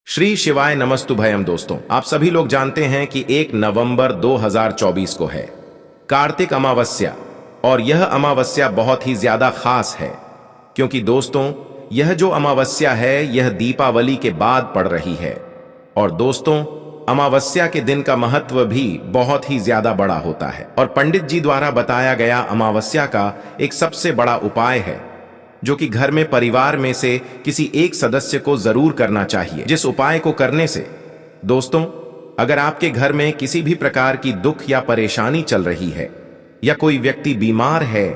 श्री शिवाय नमस्तुभयम। दोस्तों, आप सभी लोग जानते हैं कि 1 नवंबर 2024 को है कार्तिक अमावस्या। और यह अमावस्या बहुत ही ज्यादा खास है क्योंकि दोस्तों, यह जो अमावस्या है यह दीपावली के बाद पड़ रही है। और दोस्तों, अमावस्या के दिन का महत्व भी बहुत ही ज्यादा बड़ा होता है और पंडित जी द्वारा बताया गया अमावस्या का एक सबसे बड़ा उपाय है जो कि घर में परिवार में से किसी एक सदस्य को जरूर करना चाहिए। जिस उपाय को करने से दोस्तों, अगर आपके घर में किसी भी प्रकार की दुख या परेशानी चल रही है या कोई व्यक्ति बीमार है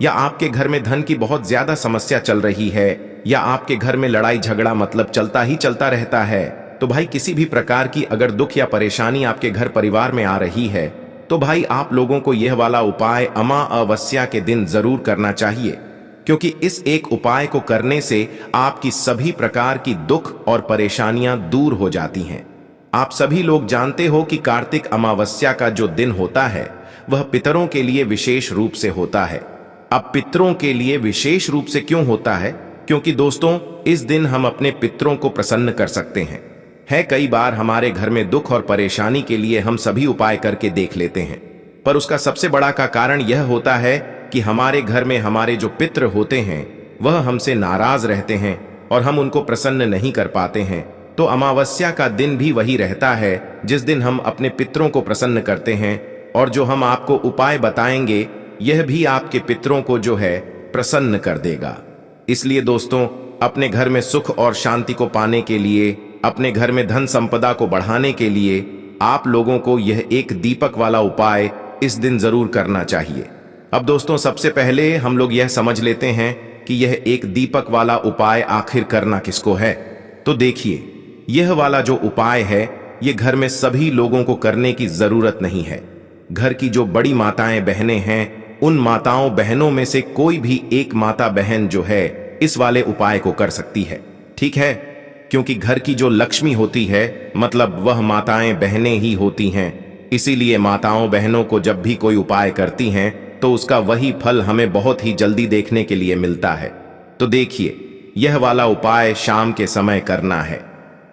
या आपके घर में धन की बहुत ज्यादा समस्या चल रही है या आपके घर में लड़ाई झगड़ा मतलब चलता ही चलता रहता है, तो भाई किसी भी प्रकार की अगर दुख या परेशानी आपके घर परिवार में आ रही है तो भाई आप लोगों को यह वाला उपाय अमावस्या के दिन जरूर करना चाहिए क्योंकि इस एक उपाय को करने से आपकी सभी प्रकार की दुख और परेशानियां दूर हो जाती हैं। आप सभी लोग जानते हो कि कार्तिक अमावस्या का जो दिन होता है वह पितरों के लिए विशेष रूप से होता है। अब पितरों के लिए विशेष रूप से क्यों होता है? क्योंकि दोस्तों, इस दिन हम अपने पितरों को प्रसन्न कर सकते हैं। कई बार हमारे घर में दुख और परेशानी के लिए हम सभी उपाय करके देख लेते हैं, पर उसका सबसे बड़ा का कारण यह होता है कि हमारे घर में हमारे जो पितृ होते हैं वह हमसे नाराज रहते हैं और हम उनको प्रसन्न नहीं कर पाते हैं। तो अमावस्या का दिन भी वही रहता है जिस दिन हम अपने पितरों को प्रसन्न करते हैं, और जो हम आपको उपाय बताएंगे यह भी आपके पितरों को जो है प्रसन्न कर देगा। इसलिए दोस्तों, अपने घर में सुख और शांति को पाने के लिए, अपने घर में धन संपदा को बढ़ाने के लिए आप लोगों को यह एक दीपक वाला उपाय इस दिन जरूर करना चाहिए। अब दोस्तों, सबसे पहले हम लोग यह समझ लेते हैं कि यह एक दीपक वाला उपाय आखिर करना किसको है। तो देखिए, यह वाला जो उपाय है यह घर में सभी लोगों को करने की जरूरत नहीं है। घर की जो बड़ी माताएं बहनें हैं, उन माताओं बहनों में से कोई भी एक माता बहन जो है इस वाले उपाय को कर सकती है। ठीक है, क्योंकि घर की जो लक्ष्मी होती है मतलब वह माताएं बहनें ही होती हैं। इसीलिए माताओं बहनों को जब भी कोई उपाय करती हैं तो उसका वही फल हमें बहुत ही जल्दी देखने के लिए मिलता है। तो देखिए, यह वाला उपाय शाम के समय करना है,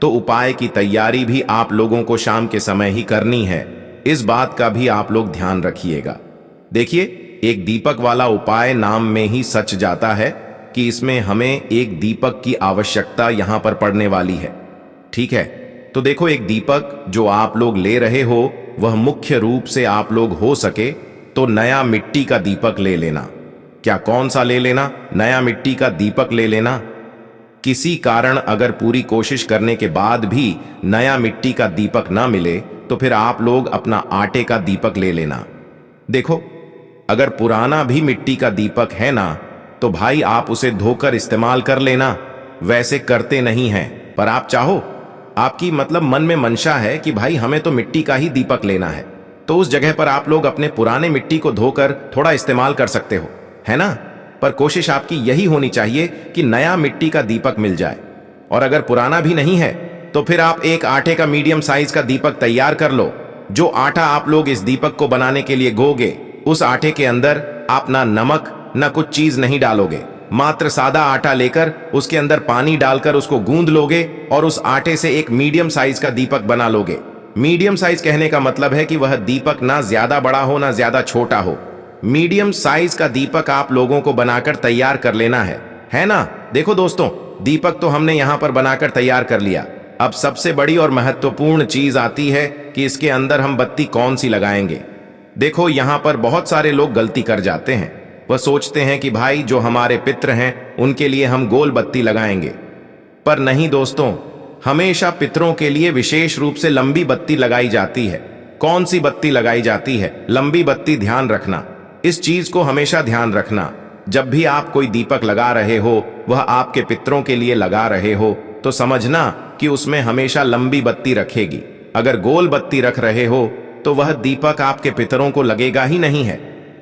तो उपाय की तैयारी भी आप लोगों को शाम के समय ही करनी है। इस बात का भी आप लोग ध्यान रखिएगा। देखिए, एक दीपक वाला उपाय नाम में ही सच जाता है कि इसमें हमें एक दीपक की आवश्यकता यहां पर पड़ने वाली है। ठीक है, तो देखो, एक दीपक जो आप लोग ले रहे हो वह मुख्य रूप से आप लोग हो सके तो नया मिट्टी का दीपक ले लेना। क्या कौन सा ले लेना? नया मिट्टी का दीपक ले लेना। किसी कारण अगर पूरी कोशिश करने के बाद भी नया मिट्टी का दीपक ना मिले तो फिर आप लोग अपना आटे का दीपक ले लेना। देखो, अगर पुराना भी मिट्टी का दीपक है ना तो भाई आप उसे धोकर इस्तेमाल कर लेना। वैसे करते नहीं हैं, पर आप चाहो, आपकी मतलब मन में मंशा है कि भाई हमें तो मिट्टी का ही दीपक लेना है, तो उस जगह पर आप लोग अपने पुराने मिट्टी को धोकर थोड़ा इस्तेमाल कर सकते हो, है ना। पर कोशिश आपकी यही होनी चाहिए कि नया मिट्टी का दीपक मिल जाए। और अगर पुराना भी नहीं है तो फिर आप एक आटे का मीडियम साइज का दीपक तैयार कर लो। जो आटा आप लोग इस दीपक को बनाने के लिए गोगे, उस आटे के अंदर आप ना नमक ना कुछ चीज नहीं डालोगे, मात्र सादा आटा लेकर उसके अंदर पानी डालकर उसको गूंद लोगे और उस आटे से एक मीडियम साइज का दीपक बना लोगे। मीडियम साइज कहने का मतलब है कि वह दीपक ना ज्यादा बड़ा हो ना ज्यादा छोटा हो। मीडियम साइज का दीपक आप लोगों को बनाकर तैयार कर लेना है ना। देखो दोस्तों, दीपक तो हमने यहां पर बनाकर तैयार कर लिया। अब सबसे बड़ी और महत्वपूर्ण चीज आती है कि इसके अंदर हम बत्ती कौन सी लगाएंगे। देखो, यहां पर बहुत सारे लोग गलती कर जाते हैं। वह सोचते हैं कि भाई जो हमारे पितृ हैं उनके लिए हम गोल बत्ती लगाएंगे, पर नहीं दोस्तों, हमेशा पितरों के लिए विशेष रूप से लंबी बत्ती लगाई जाती है। कौन सी बत्ती लगाई जाती है? लंबी बत्ती। ध्यान रखना, इस चीज को हमेशा ध्यान रखना। जब भी आप कोई दीपक लगा रहे हो, वह आपके पितरों के लिए लगा रहे हो, तो समझना कि उसमें हमेशा लंबी बत्ती रखेगी। अगर गोल बत्ती रख रहे हो तो वह दीपक आपके पितरों को लगेगा ही नहीं है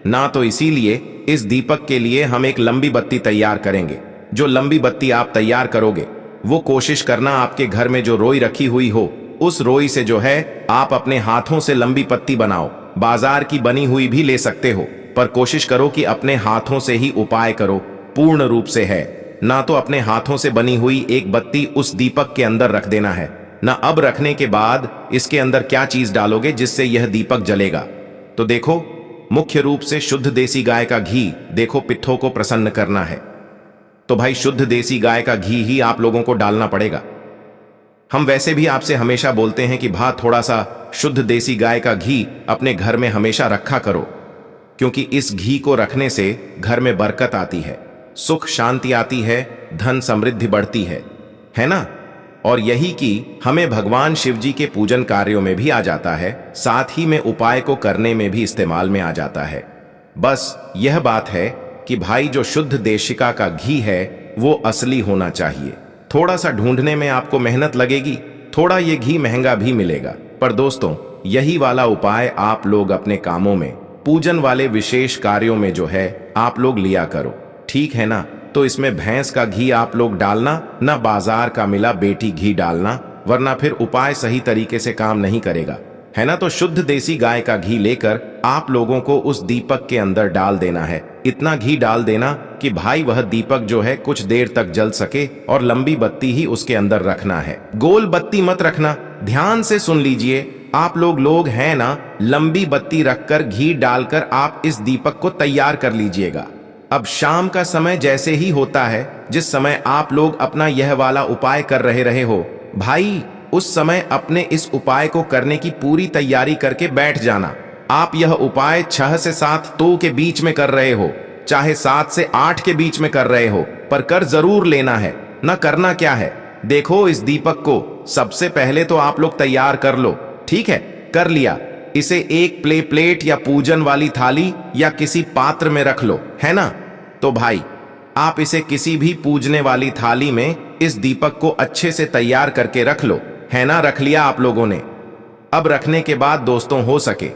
ना। तो इसीलिए इस दीपक के लिए हम एक लंबी बत्ती तैयार करेंगे। जो लंबी बत्ती आप तैयार करोगे वो कोशिश करना आपके घर में जो रोई रखी हुई हो, उस रोई से जो है आप अपने हाथों से लंबी पत्ती बनाओ। बाजार की बनी हुई भी ले सकते हो, पर कोशिश करो कि अपने हाथों से ही उपाय करो, पूर्ण रूप से है ना। तो अपने हाथों से बनी हुई एक बत्ती उस दीपक के अंदर रख देना ना अब रखने के बाद इसके अंदर क्या चीज डालोगे जिससे यह दीपक जलेगा। तो देखो, मुख्य रूप से शुद्ध देसी गाय का घी। देखो, पित्तों को प्रसन्न करना है तो भाई शुद्ध देसी गाय का घी ही आप लोगों को डालना पड़ेगा। हम वैसे भी आपसे हमेशा बोलते हैं कि भा थोड़ा सा शुद्ध देसी गाय का घी अपने घर में हमेशा रखा करो, क्योंकि इस घी को रखने से घर में बरकत आती है, सुख शांति आती है, धन समृद्धि बढ़ती है ना। और यही कि हमें भगवान शिव जी के पूजन कार्यों में भी आ जाता है, साथ ही में उपाय को करने में भी इस्तेमाल में आ जाता है। बस यह बात है कि भाई जो शुद्ध देशिका का घी है वो असली होना चाहिए। थोड़ा सा ढूंढने में आपको मेहनत लगेगी, थोड़ा ये घी महंगा भी मिलेगा, पर दोस्तों यही वाला उपाय आप लोग अपने कामों में, पूजन वाले विशेष कार्यों में जो है आप लोग लिया करो, ठीक है ना। तो इसमें भैंस का घी आप लोग डालना, ना बाजार का मिला बेटी घी डालना, वरना फिर उपाय सही तरीके से काम नहीं करेगा, है ना। तो शुद्ध देसी गाय का घी लेकर आप लोगों को उस दीपक के अंदर डाल देना है। इतना घी डाल देना कि भाई वह दीपक जो है कुछ देर तक जल सके, और लंबी बत्ती ही उसके अंदर रखना है, गोल बत्ती मत रखना। ध्यान से सुन लीजिए, आप लोग हैं ना, लंबी बत्ती रखकर घी डालकर आप इस दीपक को तैयार कर लीजिएगा। अब शाम का समय जैसे ही होता है, जिस समय आप लोग अपना यह वाला उपाय कर रहे हो भाई, उस समय अपने इस उपाय को करने की पूरी तैयारी करके बैठ जाना। आप यह उपाय 6 से 7 तो के बीच में कर रहे हो, चाहे 7 से 8 के बीच में कर रहे हो, पर कर जरूर लेना है ना। करना क्या है, देखो इस दीपक को सबसे पहले तो आप लोग तैयार कर लो, ठीक है। कर लिया, इसे एक प्लेट या पूजन वाली थाली या किसी पात्र में रख लो, है ना। तो भाई आप इसे किसी भी पूजने वाली थाली में इस दीपक को अच्छे से तैयार करके रख लो, है ना। रख लिया आप लोगों ने। अब रखने के बाद दोस्तों हो सके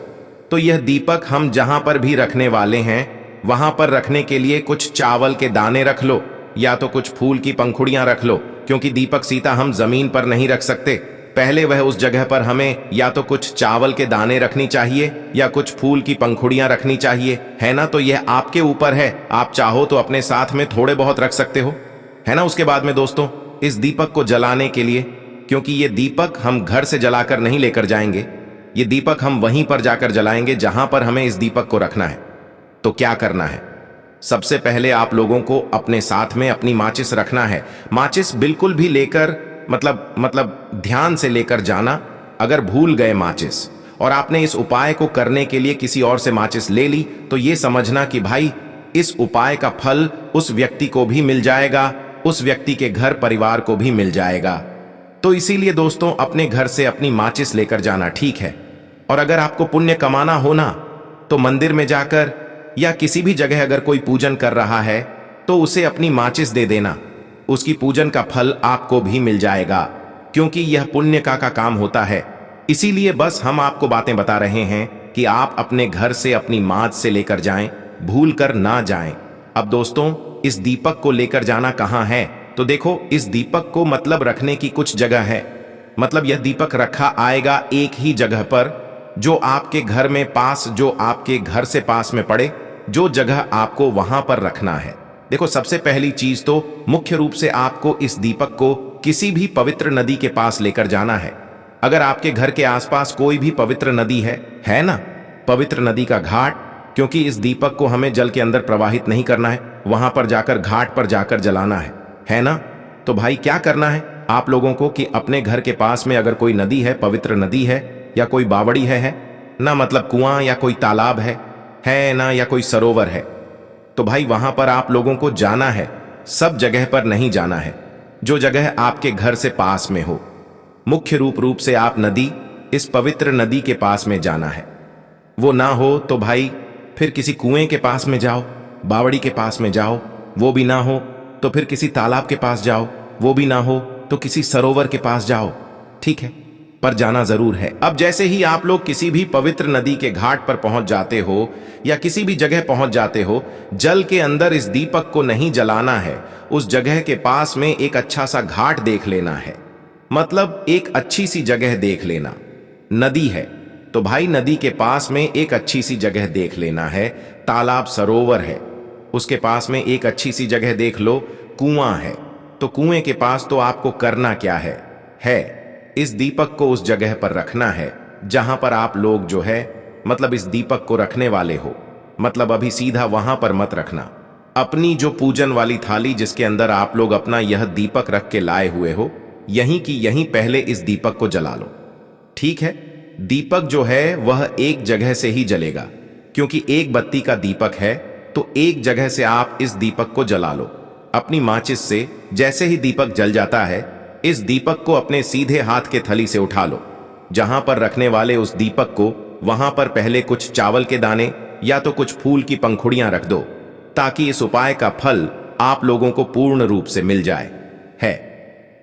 तो यह दीपक हम जहां पर भी रखने वाले हैं वहां पर रखने के लिए कुछ चावल के दाने रख लो, या तो कुछ फूल की पंखुड़ियां रख लो, क्योंकि दीपक सीता हम जमीन पर नहीं रख सकते। पहले वह उस जगह पर हमें या तो कुछ चावल के दाने रखनी चाहिए या कुछ फूल की पंखुड़ियां रखनी चाहिए, है ना। तो यह आपके ऊपर है, आप चाहो तो अपने साथ में थोड़े बहुत रख सकते हो, है ना। उसके बाद में दोस्तों इस दीपक को जलाने के लिए, क्योंकि ये दीपक हम घर से जलाकर नहीं लेकर जाएंगे, ये दीपक हम वहीं पर जाकर जलाएंगे जहां पर हमें इस दीपक को रखना है। तो क्या करना है, सबसे पहले आप लोगों को अपने साथ में अपनी माचिस रखना है। माचिस बिल्कुल भी लेकर मतलब ध्यान से लेकर जाना। अगर भूल गए माचिस और आपने इस उपाय को करने के लिए किसी और से माचिस ले ली, तो ये समझना कि भाई इस उपाय का फल उस व्यक्ति को भी मिल जाएगा, उस व्यक्ति के घर परिवार को भी मिल जाएगा। तो इसीलिए दोस्तों अपने घर से अपनी माचिस लेकर जाना, ठीक है। और अगर आपको पुण्य कमाना हो ना, तो मंदिर में जाकर या किसी भी जगह अगर कोई पूजन कर रहा है तो उसे अपनी माचिस दे देना, उसकी पूजन का फल आपको भी मिल जाएगा, क्योंकि यह पुण्य का काम होता है। इसीलिए बस हम आपको बातें बता रहे हैं कि आप अपने घर से अपनी माच से लेकर जाएं, भूल कर ना जाएं। अब दोस्तों इस दीपक को लेकर जाना कहां है, तो देखो इस दीपक को मतलब रखने की कुछ जगह है। मतलब यह दीपक रखा आएगा एक ही जगह पर, जो आपके घर में पास, जो आपके घर से पास में पड़े, जो जगह आपको वहां पर रखना है। देखो सबसे पहली चीज तो मुख्य रूप से आपको इस दीपक को किसी भी पवित्र नदी के पास लेकर जाना है। अगर आपके घर के आसपास कोई भी पवित्र नदी है ना, पवित्र नदी का घाट, क्योंकि इस दीपक को हमें जल के अंदर प्रवाहित नहीं करना है, वहां पर जाकर घाट पर जाकर जलाना है ना। तो भाई क्या करना है आप लोगों को कि अपने घर के पास में अगर कोई नदी है, पवित्र नदी है, या कोई बावड़ी है ना, मतलब कुआं या कोई तालाब है ना, या कोई सरोवर है, तो भाई वहां पर आप लोगों को जाना है। सब जगह पर नहीं जाना है, जो जगह आपके घर से पास में हो। मुख्य रूप से आप नदी, इस पवित्र नदी के पास में जाना है। वो ना हो तो भाई फिर किसी कुएं के पास में जाओ, बावड़ी के पास में जाओ, वो भी ना हो तो फिर किसी तालाब के पास जाओ, वो भी ना हो तो किसी सरोवर के पास जाओ, ठीक है, पर जाना जरूर है। अब जैसे ही आप लोग किसी भी पवित्र नदी के घाट पर पहुंच जाते हो या किसी भी जगह पहुंच जाते हो, जल के अंदर इस दीपक को नहीं जलाना है। उस जगह के पास में एक अच्छा सा घाट देख लेना है, मतलब एक अच्छी सी जगह देख लेना। नदी है तो भाई नदी के पास में एक अच्छी सी जगह देख लेना है। तालाब, सरोवर है, उसके पास में एक अच्छी सी जगह देख लो। कुआं है तो कुएं के पास तो आपको करना क्या है इस दीपक को उस जगह पर रखना है जहां पर आप लोग जो है मतलब इस दीपक को रखने वाले हो, मतलब अभी सीधा वहां पर मत रखना। अपनी जो पूजन वाली थाली जिसके अंदर आप लोग अपना यह दीपक रख के लाए हुए हो, यहीं की यहीं पहले इस दीपक को जला लो। ठीक है, दीपक जो है वह एक जगह से ही जलेगा, क्योंकि एक बत्ती का दीपक है तो एक जगह से आप इस दीपक को जला लो अपनी माचिस से। जैसे ही दीपक जल जाता है, इस दीपक को अपने सीधे हाथ के थली से उठा लो। जहां पर रखने वाले उस दीपक को, वहां पर पहले कुछ चावल के दाने या तो कुछ फूल की पंखुड़ियां रख दो, ताकि इस उपाय का फल आप लोगों को पूर्ण रूप से मिल जाए। है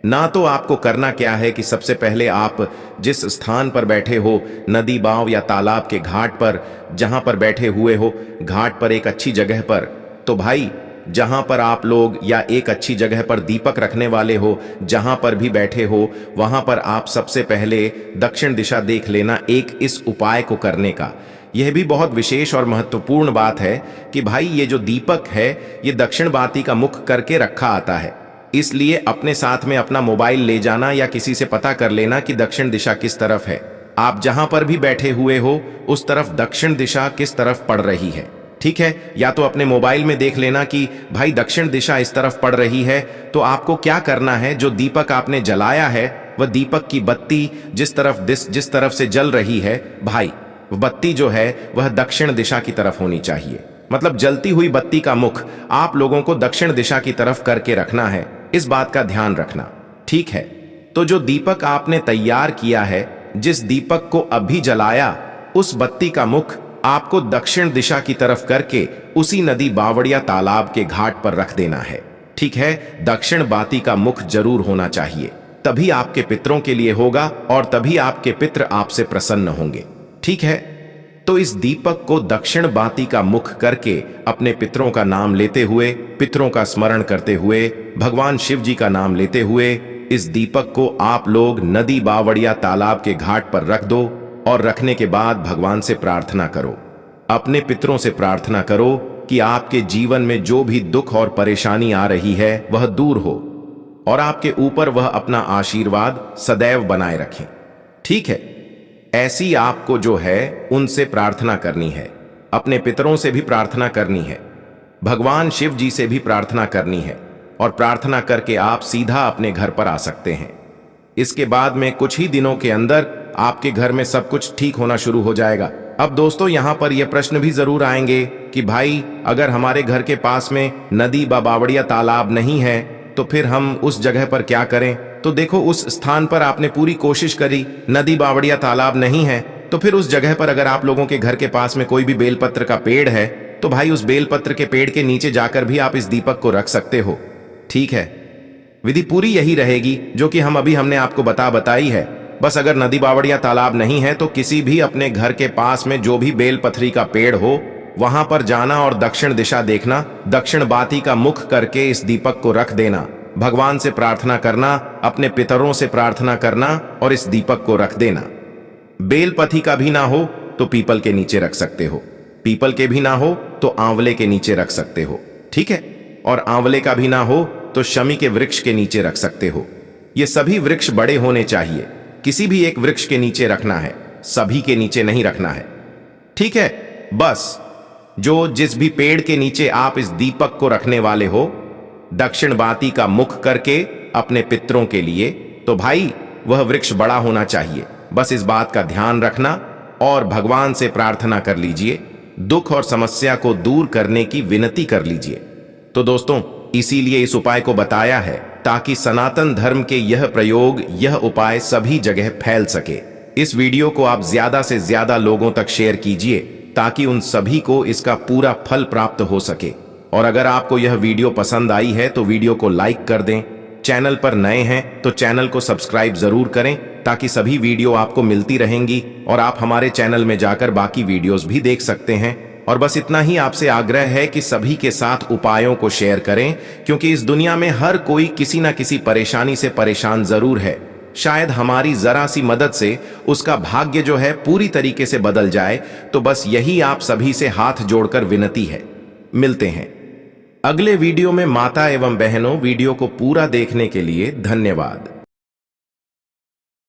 ना, तो आपको करना क्या है कि सबसे पहले आप जिस स्थान पर बैठे हो, नदी, बांव या तालाब के घाट पर जहां पर बैठे हुए हो, घाट पर एक अच्छी जगह पर, तो भाई जहां पर आप लोग या एक अच्छी जगह पर दीपक रखने वाले हो, जहां पर भी बैठे हो, वहां पर आप सबसे पहले दक्षिण दिशा देख लेना एक इस उपाय को करने का। यह भी बहुत विशेष और महत्वपूर्ण बात है कि भाई ये जो दीपक है ये दक्षिण बाती का मुख करके रखा आता है, इसलिए अपने साथ में अपना मोबाइल ले जाना या किसी से पता कर लेना कि दक्षिण दिशा किस तरफ है। आप जहां पर भी बैठे हुए हो उस तरफ दक्षिण दिशा किस तरफ पड़ रही है। ठीक है, या तो अपने मोबाइल में देख लेना कि भाई दक्षिण दिशा इस तरफ पड़ रही है, तो आपको क्या करना है, जो दीपक आपने जलाया है वह दीपक की बत्ती जिस तरफ से जल रही है, भाई बत्ती जो है वह दक्षिण दिशा की तरफ होनी चाहिए। मतलब जलती हुई बत्ती का मुख आप लोगों को दक्षिण दिशा की तरफ करके रखना है, इस बात का ध्यान रखना। ठीक है, तो जो दीपक आपने तैयार किया है, जिस दीपक को अभी जलाया, उस बत्ती का मुख आपको दक्षिण दिशा की तरफ करके उसी नदी, बावड़ या तालाब के घाट पर रख देना है। ठीक है, दक्षिण बाती का मुख जरूर होना चाहिए, तभी आपके पितरों के लिए होगा और तभी आपके पितर आपसे प्रसन्न होंगे। ठीक है, तो इस दीपक को दक्षिण बाती का मुख करके अपने पितरों का नाम लेते हुए, पितरों का स्मरण करते हुए, भगवान शिव जी का नाम लेते हुए इस दीपक को आप लोग नदी, बावड़ या तालाब के घाट पर रख दो और रखने के बाद भगवान से प्रार्थना करो, अपने पितरों से प्रार्थना करो कि आपके जीवन में जो भी दुख और परेशानी आ रही है वह दूर हो और आपके ऊपर वह अपना आशीर्वाद सदैव बनाए रखें। ठीक है, ऐसी आपको जो है उनसे प्रार्थना करनी है, अपने पितरों से भी प्रार्थना करनी है, भगवान शिव जी से भी प्रार्थना करनी है और प्रार्थना करके आप सीधा अपने घर पर आ सकते हैं। इसके बाद में कुछ ही दिनों के अंदर आपके घर में सब कुछ ठीक होना शुरू हो जाएगा। अब दोस्तों यहां पर यह प्रश्न भी जरूर आएंगे कि भाई अगर हमारे घर के पास में नदी, बावड़ या तालाब नहीं है तो फिर हम उस जगह पर क्या करें? तो देखो, उस स्थान पर आपने पूरी कोशिश करी, नदी, बावड़ या तालाब नहीं है, तो फिर उस जगह पर अगर आप लोगों के घर के पास में कोई भी बेलपत्र का पेड़ है तो भाई उस बेलपत्र के पेड़ के नीचे जाकर भी आप इस दीपक को रख सकते हो। ठीक है, विधि पूरी यही रहेगी जो कि हमने आपको बताई है। बस अगर नदी, बावड़ या तालाब नहीं है तो किसी भी अपने घर के पास में जो भी बेलपत्री का पेड़ हो वहां पर जाना और दक्षिण दिशा देखना, दक्षिण बाती का मुख करके इस दीपक को रख देना, भगवान से प्रार्थना करना, अपने पितरों से प्रार्थना करना और इस दीपक को रख देना। बेलपति का भी ना हो तो पीपल के नीचे रख सकते हो, पीपल के भी ना हो तो आंवले के नीचे रख सकते हो। ठीक है, और आंवले का भी ना हो तो शमी के वृक्ष के नीचे रख सकते हो। ये सभी वृक्ष बड़े होने चाहिए, किसी भी एक वृक्ष के नीचे रखना है, सभी के नीचे नहीं रखना है। ठीक है, बस जो जिस भी पेड़ के नीचे आप इस दीपक को रखने वाले हो, दक्षिण बाती का मुख करके अपने पितरों के लिए, तो भाई वह वृक्ष बड़ा होना चाहिए। बस इस बात का ध्यान रखना और भगवान से प्रार्थना कर लीजिए, दुख और समस्या को दूर करने की विनती कर लीजिए। तो दोस्तों, इसीलिए इस उपाय को बताया है ताकि सनातन धर्म के यह प्रयोग, यह उपाय सभी जगह फैल सके। इस वीडियो को आप ज्यादा से ज्यादा लोगों तक शेयर कीजिए ताकि उन सभी को इसका पूरा फल प्राप्त हो सके। और अगर आपको यह वीडियो पसंद आई है तो वीडियो को लाइक कर दें, चैनल पर नए हैं तो चैनल को सब्सक्राइब जरूर करें ताकि सभी वीडियो आपको मिलती रहेंगी और आप हमारे चैनल में जाकर बाकी वीडियोस भी देख सकते हैं। और बस इतना ही आपसे आग्रह है कि सभी के साथ उपायों को शेयर करें, क्योंकि इस दुनिया में हर कोई किसी ना किसी परेशानी से परेशान जरूर है। शायद हमारी जरा सी मदद से उसका भाग्य जो है पूरी तरीके से बदल जाए। तो बस यही आप सभी से हाथ जोड़कर विनती है। मिलते हैं अगले वीडियो में। माता एवं बहनों, वीडियो को पूरा देखने के लिए धन्यवाद।